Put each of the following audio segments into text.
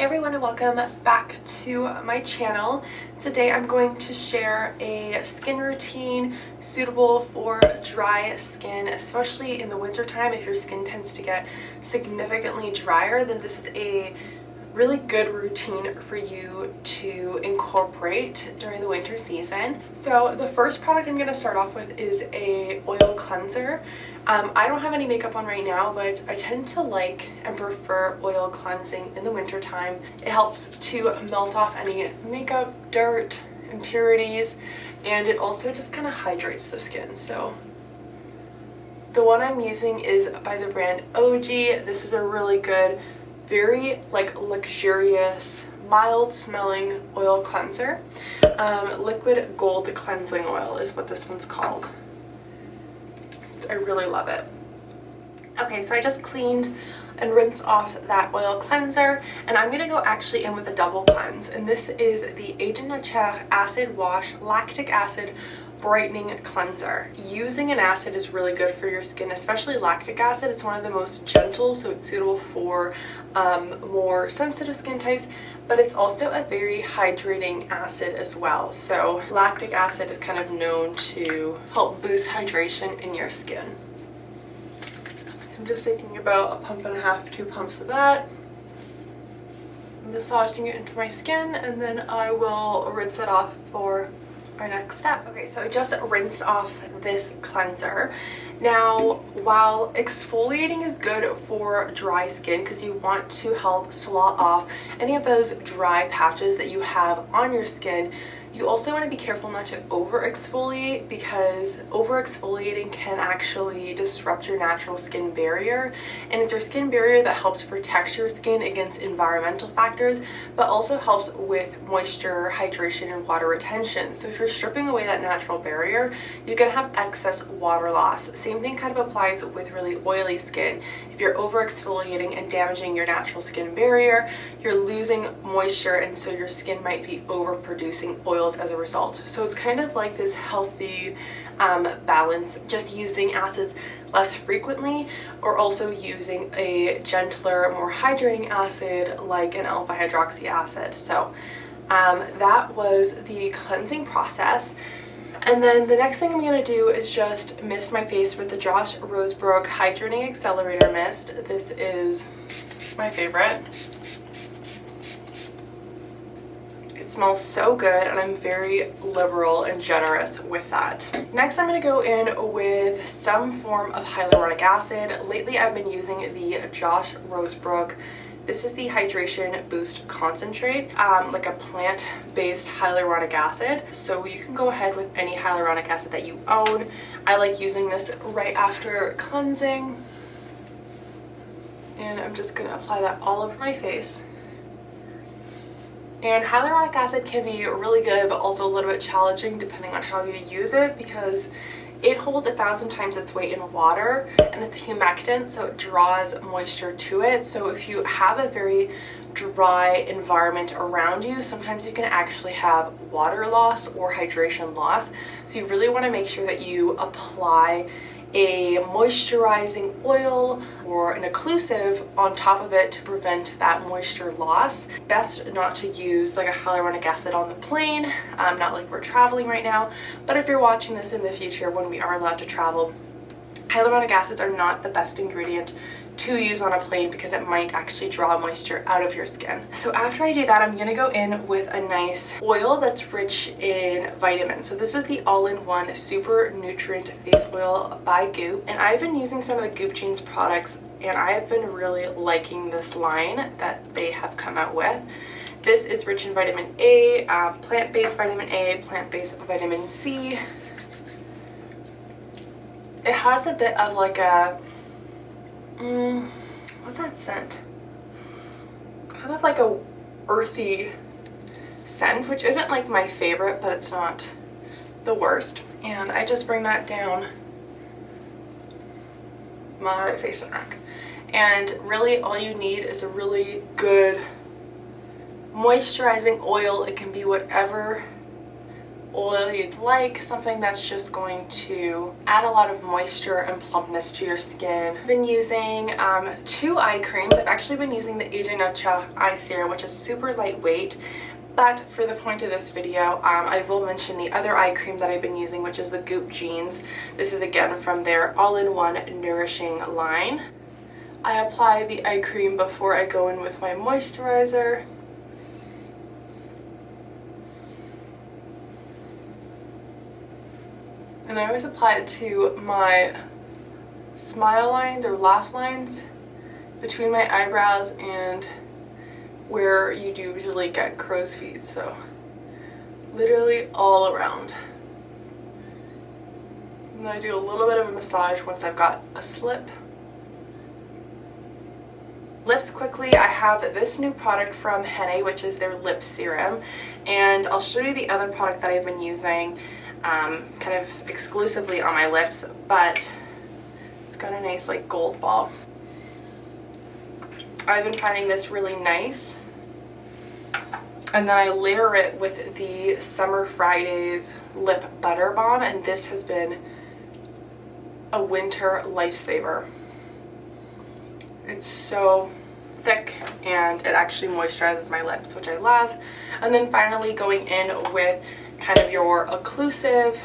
Hey everyone, and welcome back to my channel. Today I'm going to share a skin routine suitable for dry skin, especially in the wintertime. If your skin tends to get significantly drier, then this is a really good routine for you to incorporate during the winter season. So the first product I'm going to start off with is a oil cleanser. I don't have any makeup on right now, but I tend to like and prefer oil cleansing in the winter time. It helps to melt off any makeup, dirt, impurities, and it also just kind of hydrates the skin. So the one I'm using is by the brand 𝔬𝔬𝑒. This is a really good, very luxurious, mild smelling oil cleanser. Liquid gold cleansing oil is what this one's called. I really love it. Okay, so I just cleaned and rinsed off that oil cleanser, and I'm gonna go actually in with a double cleanse, and this is the 𝒸𝕗 Acid Wash Lactic Acid Brightening Cleanser. Using an acid is really good for your skin, especially lactic acid. It's one of the most gentle, so it's suitable for more sensitive skin types, but it's also a very hydrating acid as well. So lactic acid is kind of known to help boost hydration in your skin. So I'm just taking about 1.5 pumps, 2 pumps of that, massaging it into my skin, and then I will rinse it off for our next step. Okay, so I just rinsed off this cleanser. Now, while exfoliating is good for dry skin because you want to help swat off any of those dry patches that you have on your skin, you also want to be careful not to over exfoliate, because over exfoliating can actually disrupt your natural skin barrier, and it's your skin barrier that helps protect your skin against environmental factors, but also helps with moisture, hydration, and water retention. So if you're stripping away that natural barrier, you're going to have excess water loss. Same thing kind of applies with really oily skin. If you're over exfoliating and damaging your natural skin barrier, you're losing moisture, and so your skin might be overproducing oils as a result. So it's kind of like this healthy balance, just using acids less frequently, or also using a gentler, more hydrating acid like an alpha hydroxy acid. So that was the cleansing process. And then the next thing I'm going to do is just mist my face with the Josh Rosebrook Hydrating Accelerator Mist. This is my favorite. It smells so good, and I'm very liberal and generous with that. Next, I'm going to go in with some form of hyaluronic acid. Lately, I've been using the Josh Rosebrook. This is the Hydration Boost Concentrate, like a plant-based hyaluronic acid. So you can go ahead with any hyaluronic acid that you own. I like using this right after cleansing. And I'm just going to apply that all over my face. And hyaluronic acid can be really good, but also a little bit challenging depending on how you use it, because it holds 1,000 times its weight in water, and it's humectant, so it draws moisture to it. So if you have a very dry environment around you, sometimes you can actually have water loss or hydration loss. So you really want to make sure that you apply a moisturizing oil or an occlusive on top of it to prevent that moisture loss. Best not to use like a hyaluronic acid on the plane, not like we're traveling right now, but if you're watching this in the future when we are allowed to travel, hyaluronic acids are not the best ingredient to use on a plane because it might actually draw moisture out of your skin. So after I do that, I'm gonna go in with a nice oil that's rich in vitamins. So this is the all-in-one super nutrient face oil by Goop, and I've been using some of the Goop Jeans products, and I've been really liking this line that they have come out with. This is rich in vitamin A, plant-based vitamin A, plant-based vitamin C. It has a bit of like a what's that scent? Kind of like a earthy scent, which isn't like my favorite, but it's not the worst. And I just bring that down my face and neck. And really all you need is a really good moisturizing oil. It can be whatever oil you'd like, something that's just going to add a lot of moisture and plumpness to your skin. I've been using 2 eye creams. I've actually been using the 𝒷𝒶𝓊𝓉𝓎 eye serum, which is super lightweight. But for the point of this video, I will mention the other eye cream that I've been using, which is the 𝒟𝑒𝑒𝑚 Jeans. This is again from their all-in-one nourishing line. I apply the eye cream before I go in with my moisturizer. And I always apply it to my smile lines or laugh lines between my eyebrows and where you do usually get crow's feet, so literally all around. And I do a little bit of a massage once I've got a slip. Lips quickly, I have this new product from 𝕝, which is their lip serum, and I'll show you the other product that I've been using kind of exclusively on my lips, but it's got a nice like gold ball. I've been finding this really nice, and then I layer it with the Summer Fridays Lip Butter Balm, and this has been a winter lifesaver. It's so thick and it actually moisturizes my lips, which I love. And then finally going in with kind of your occlusive,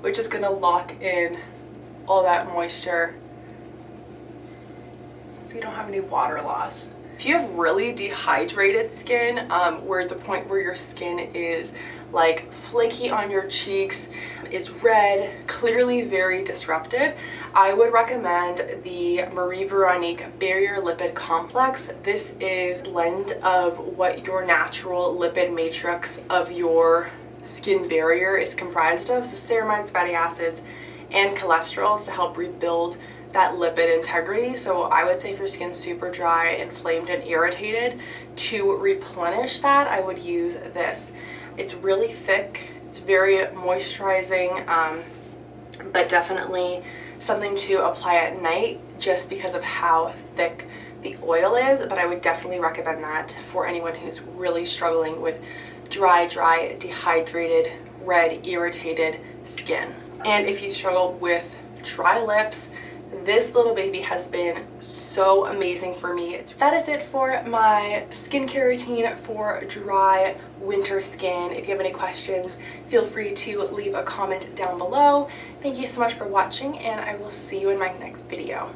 which is going to lock in all that moisture so you don't have any water loss. If you have really dehydrated skin, where the point where your skin is like flaky on your cheeks, is red, clearly very disrupted, I would recommend the Marie Veronique Barrier Lipid Complex. This is a blend of what your natural lipid matrix of your skin barrier is comprised of, so ceramides, fatty acids, and cholesterols to help rebuild that lipid integrity. So I would say if your skin's super dry, inflamed, and irritated, to replenish that, I would use this. It's really thick, it's very moisturizing, but definitely something to apply at night just because of how thick the oil is. But I would definitely recommend that for anyone who's really struggling with dry, dehydrated, red, irritated skin. And if you struggle with dry lips, this little baby has been so amazing for me. That is it for my skincare routine for dry winter skin. If you have any questions, feel free to leave a comment down below. Thank you so much for watching, and I will see you in my next video.